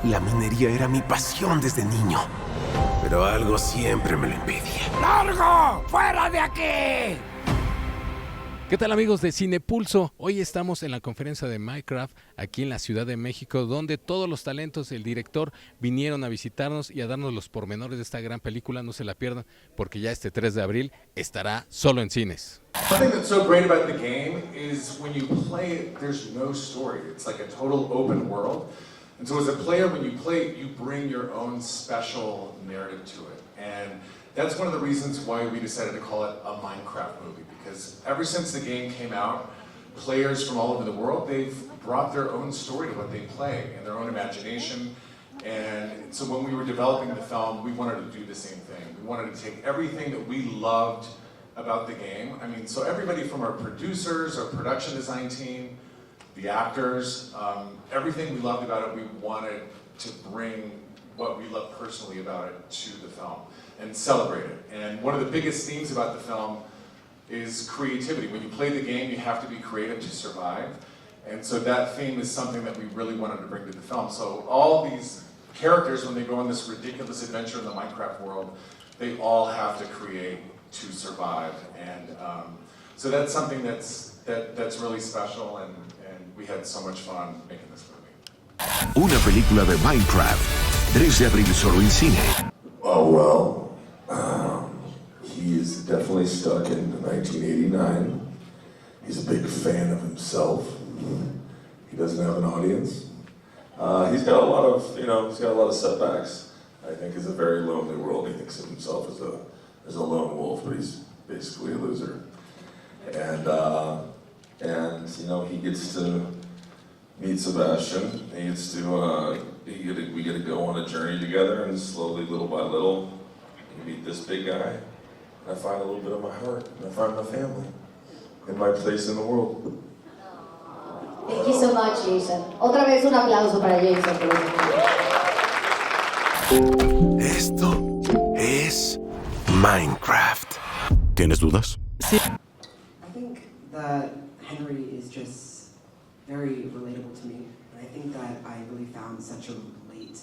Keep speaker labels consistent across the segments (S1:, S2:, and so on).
S1: La minería era mi pasión desde niño, pero algo siempre me lo impedía. ¡Largo! ¡Fuera de aquí!
S2: ¿Qué tal, amigos de Cinepulso? Hoy estamos en la conferencia de Minecraft aquí en la Ciudad de México, donde todos los talentos del director vinieron a visitarnos y a darnos los pormenores de esta gran película. No se la pierdan, porque ya este 3 de abril estará solo en cines.
S3: One thing that's so great about the game is when you play it, there's no story. It's like a total open world. And so as a player, when you play it, you bring your own special narrative to it. And that's one of the reasons why we decided to call it a Minecraft movie, because ever since the game came out, players from all over the world, they've brought their own story to what they play and their own imagination. And so when we were developing the film, we wanted to do the same thing. We wanted to take everything that we loved about the game. I mean, so everybody from our producers, our production design team, the actors, everything we loved about it, we wanted to bring what we love personally about it to the film and celebrate it. And one of the biggest themes about the film is creativity. When you play the game, you have to be creative to survive. And so that theme is something that we really wanted to bring to the film. So all these characters, when they go on this ridiculous adventure in the Minecraft world, they all have to create to survive. And so that's something that's really special, and we had so much fun making this movie.
S1: Una película de Minecraft, 3 de abril solo en cine.
S4: Oh, well, he is definitely stuck in 1989. He's a big fan of himself. He doesn't have an audience. He's got a lot of setbacks. I think it's a very lonely world. He thinks of himself as a lone wolf, but he's basically a loser. And he gets to meet Sebastian. He gets to we get to go on a journey together, and slowly, little by little, you meet this big guy. And I find a little bit of my heart, and I find my family, and my place in the world.
S5: Thank you so much, Jason. Otra vez un aplauso para Jason.
S1: Esto es Minecraft. ¿Tienes dudas?
S6: I think that Henry is just very relatable to me, and I think that I really found such a relate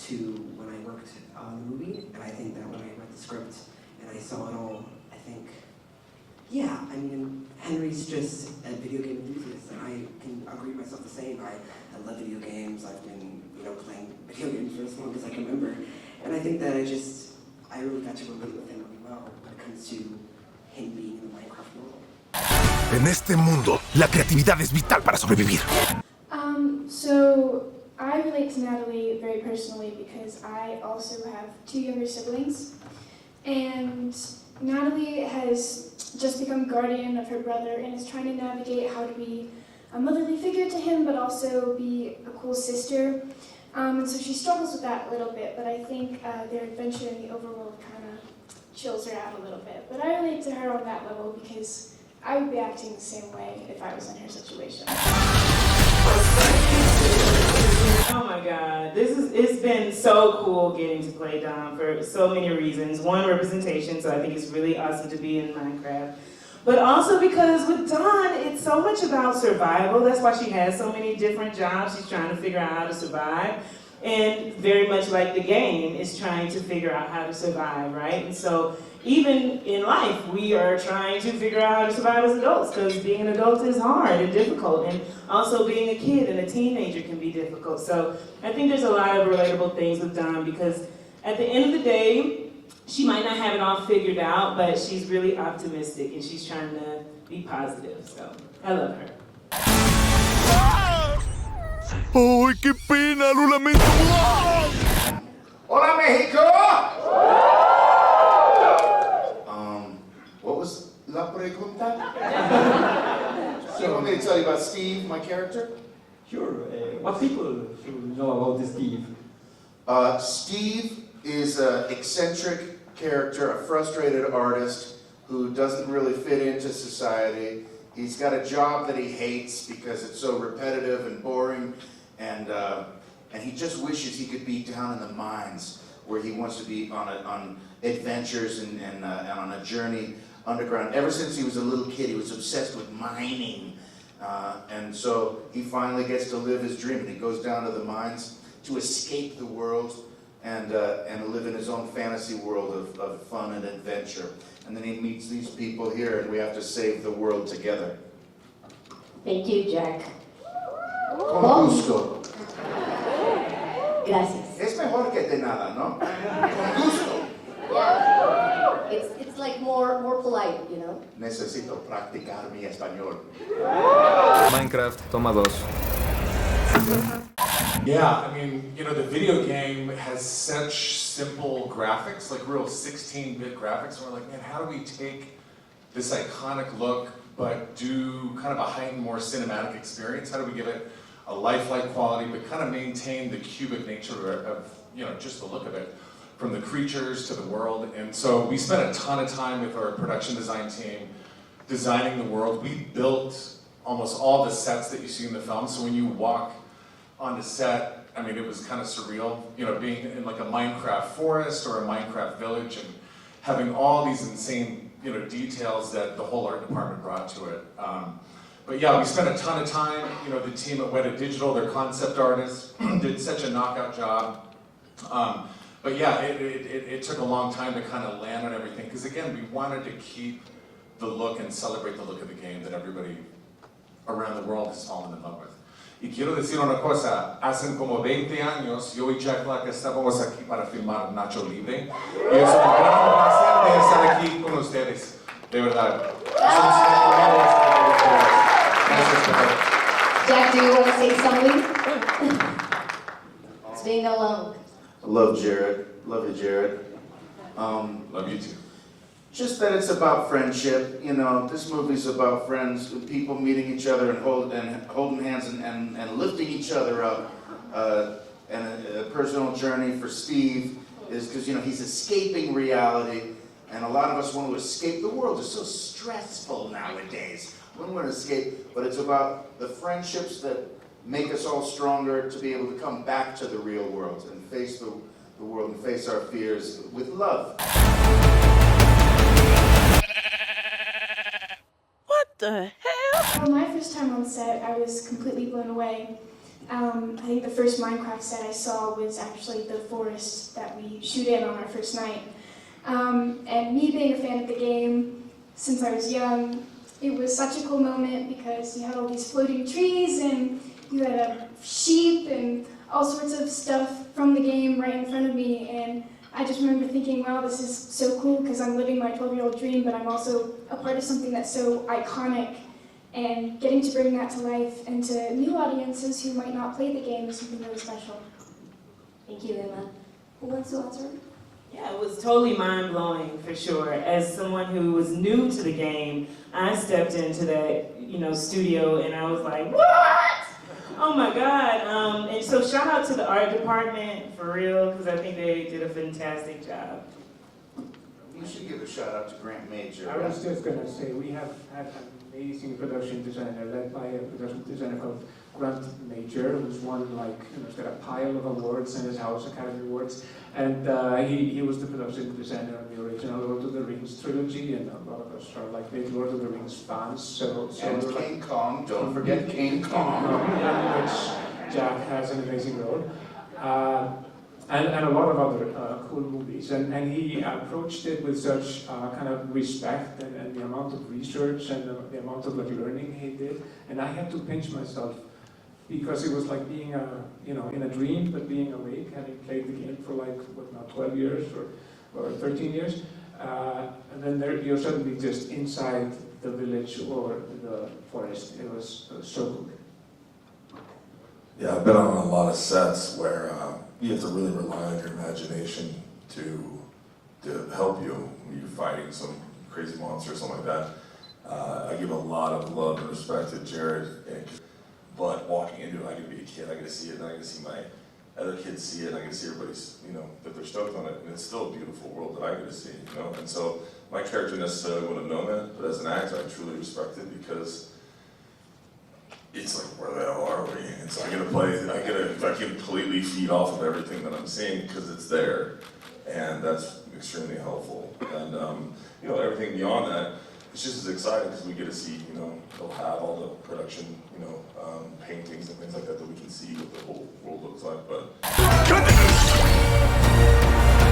S6: to when I worked on the movie, and I think that when I read the script and I saw it all, I think, yeah, I mean, Henry's just a video game enthusiast, and I can agree with myself the same. I love video games. I've been, playing video games for as long as I can remember, and I think that I really got to relate with him really well when it comes to him being in the Minecraft world.
S1: En este mundo, la creatividad es vital para sobrevivir.
S7: So I relate to Natalie very personally because I also have 2 younger siblings, and Natalie has just become guardian of her brother and is trying to navigate how to be a motherly figure to him, but also be a cool sister. And so she struggles with that a little bit, but I think their adventure in the Overworld kind of chills her out a little bit. But I relate to her on that level because I would be acting the same way if I was in her situation.
S8: Oh my God, it's been so cool getting to play Dom for so many reasons. One, representation, so I think it's really awesome to be in Minecraft. But also because with Dawn, it's so much about survival. That's why she has so many different jobs. She's trying to figure out how to survive. And very much like the game, is trying to figure out how to survive, right? And so even in life, we are trying to figure out how to survive as adults, because being an adult is hard and difficult, and also being a kid and a teenager can be difficult. So I think there's a lot of relatable things with Dawn, because at the end of the day, she might not have it all figured out, but she's really optimistic and she's trying to be positive. So I love her.
S1: ¡Ay, qué pena! ¡Lo lamento!
S4: Hola, Mexico! What was la pregunta? So you want me to tell you about Steve, my character?
S9: Sure. What people should know about Steve?
S4: Steve is an eccentric character, a frustrated artist who doesn't really fit into society. He's got a job that he hates because it's so repetitive and boring, and he just wishes he could be down in the mines where he wants to be on adventures and on a journey underground. Ever since he was a little kid, he was obsessed with mining
S10: And so he finally gets to live his dream, and he goes down to the mines to escape the world and live in his own fantasy world of fun and adventure. And then he meets these people here, and we have to save the world together.
S5: Thank you, Jack.
S10: Con gusto.
S5: Gracias.
S10: Es mejor que de nada, ¿no? Con gusto.
S5: Yeah. It's like more polite, you know?
S10: Necesito practicar mi español.
S11: Minecraft, toma 2.
S3: Yeah, I mean, you know, the video game has such simple graphics, like real 16-bit graphics, and we're like, man, how do we take this iconic look, but do kind of a heightened, more cinematic experience? How do we give it a lifelike quality, but kind of maintain the cubic nature of, you know, just the look of it, from the creatures to the world? And so we spent a ton of time with our production design team designing the world. We built almost all the sets that you see in the film, so when you walk on the set, I mean, it was kind of surreal, you know, being in like a Minecraft forest or a Minecraft village and having all these insane, you know, details that the whole art department brought to it. But yeah, we spent a ton of time, you know, the team at Weta Digital, their concept artists, did such a knockout job. But yeah, it took a long time to kind of land on everything, because again, we wanted to keep the look and celebrate the look of the game that everybody around the world has fallen in love with. Y quiero decir una cosa, hace como 20 años, yo y Jack Black estábamos aquí para filmar Nacho Libre, y es un gran placer de estar aquí con ustedes, de verdad.
S5: Jack, do you want to say something? It's being alone.
S10: I love Jared. Love you, Jared.
S3: Love you too.
S10: Just that it's about friendship. You know, this movie's about friends, people meeting each other and holding hands and lifting each other up. And a personal journey for Steve is because, you know, he's escaping reality. And a lot of us want to escape. The world is so stressful nowadays. We want to escape, but it's about the friendships that make us all stronger to be able to come back to the real world and face the world and face our fears with love.
S12: What the hell?
S7: Well, my first time on set, I was completely blown away. I think the first Minecraft set I saw was actually the forest that we shoot in on our first night. And me being a fan of the game since I was young, it was such a cool moment because you had all these floating trees and you had a sheep and all sorts of stuff from the game right in front of me. And I just remember thinking, wow, this is so cool because I'm living my 12-year-old dream, but I'm also a part of something that's so iconic. And getting to bring that to life and to new audiences who might not play the game is something really special.
S5: Thank you, Emma. Who wants to answer?
S8: Yeah, it was totally mind-blowing for sure. As someone who was new to the game, I stepped into that, you know, studio and I was like, what? Oh my God. And so shout out to the art department for real, because I think they did a fantastic job.
S10: You should give a shout out to Grant Major.
S9: I was just going to say, we have had an amazing production designer led by a production designer called Grant Major, who's won, like, you know, he's got a pile of awards in his house, Academy Awards, and he was the production designer on the original Lord of the Rings trilogy, and a lot of us are like big Lord of the Rings fans, so
S10: and King Kong, don't forget King Kong.
S9: In which Jack has an amazing role. And a lot of other cool movies. And he approached it with such kind of respect and the amount of research and the amount of like learning he did. And I had to pinch myself because it was like being you know, in a dream, but being awake, having played the game for like, what now, 12 years or 13 years. And then you're suddenly just inside the village or the forest. It was so cool.
S4: Yeah, I've been on a lot of sets where you have to really rely on your imagination to help you when you're fighting some crazy monster or something like that. I give a lot of love and respect to Jared, but walking into it, I get to be a kid, I get to see it, and I get to see my other kids see it, and I get to see everybody's, you know, that they're stoked on it, and it's still a beautiful world that I get to see, you know. And so my character necessarily wouldn't have known that, but as an actor, I truly respect it because it's like, where the hell are we? And so I completely feed off of everything that I'm seeing because it's there. And that's extremely helpful. And, you know, everything beyond that, it's just as exciting because we get to see, you know, they'll have all the production, you know, paintings and things like that we can see what the whole world looks like. But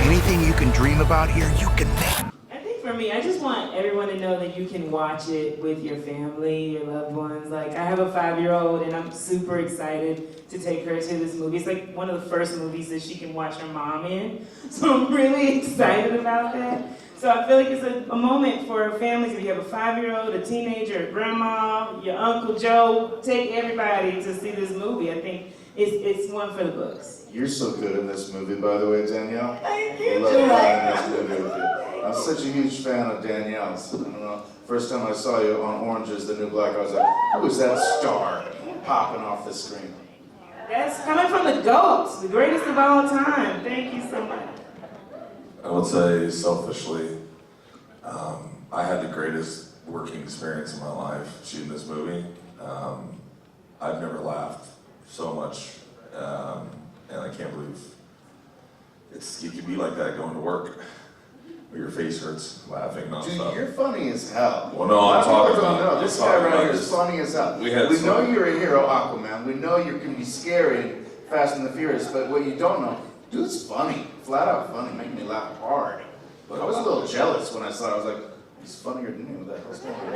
S1: Anything you can dream about here, you can make.
S8: I think for me, I just want everyone to know that you can watch it with your family, your loved ones. Like, I have a 5-year-old and I'm super excited to take her to this movie. It's like one of the first movies that she can watch her mom in. So I'm really excited about that. So I feel like it's a moment for families. If you have a 5-year-old, a teenager, a grandma, your Uncle Joe, take everybody to see this movie. I think it's one for the books.
S10: You're so good in this movie, by the way, Danielle.
S8: Thank you.
S10: I love playing this movie with you. I'm such a huge fan of Danielle's. I don't know. First time I saw you on Orange Is the New Black, I was like, who is that star popping off the screen?
S8: That's coming from the GOAT, the greatest of all time. Thank you so much.
S4: I would say, selfishly, I had the greatest working experience in my life shooting this movie. I've never laughed so much, and I can't believe you could be like that going to work, where your face hurts laughing nonstop.
S10: Dude, you're funny as hell.
S4: Well, no, I'm talking about.
S10: No, this guy right here is funny as hell. We know you're a hero, Aquaman. We know you can be scary and Fast and the Furious, but what you don't know, dude's funny, flat out funny, making me laugh hard. But I was a little jealous when I saw it. I was like, he's funnier than me. What the hell's going on?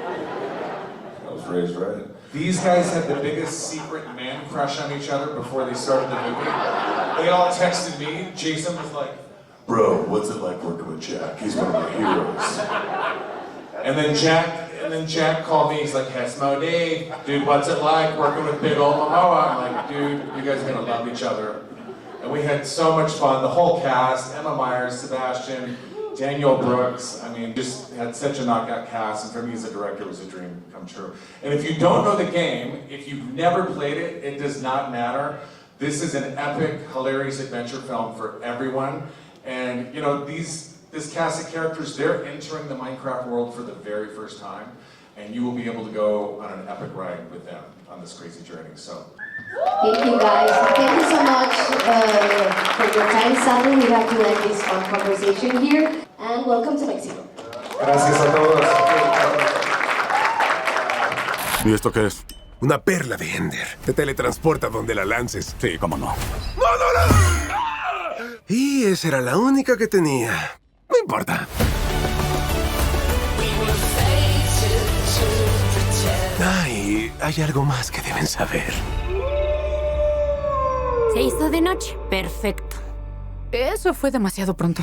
S4: I was raised right.
S3: These guys had the biggest secret man crush on each other before they started the movie. They all texted me. Jason was like,
S4: Bro, what's it like working with Jack? He's one of my heroes.
S3: and then Jack called me. He's like, Hesmo Dave, dude, what's it like working with big old Momoa? I'm like, dude, you guys are gonna love each other. And we had so much fun. The whole cast: Emma Myers, Sebastian, Daniel Brooks. I mean, just had such a knockout cast, and for me as a director, it was a dream come true. And if you don't know the game, if you've never played it, it does not matter. This is an epic, hilarious adventure film for everyone. And you know, this cast of characters, they're entering the Minecraft world for the very first time, and you will be able to go on an epic ride with them on this crazy journey. So.
S5: Thank you guys. Thank you so much for your time. Sadly, we have to end this fun conversation here. And welcome to Mexico.
S4: Gracias a todos.
S1: ¿Y esto qué es? Una perla de Ender. Te teletransporta donde la lances.
S11: Sí, cómo no.
S1: ¡No, no, no! Y esa era la única que tenía. No importa. Ay, hay algo más que deben saber.
S13: Se hizo de noche. Perfecto.
S12: Eso fue demasiado pronto.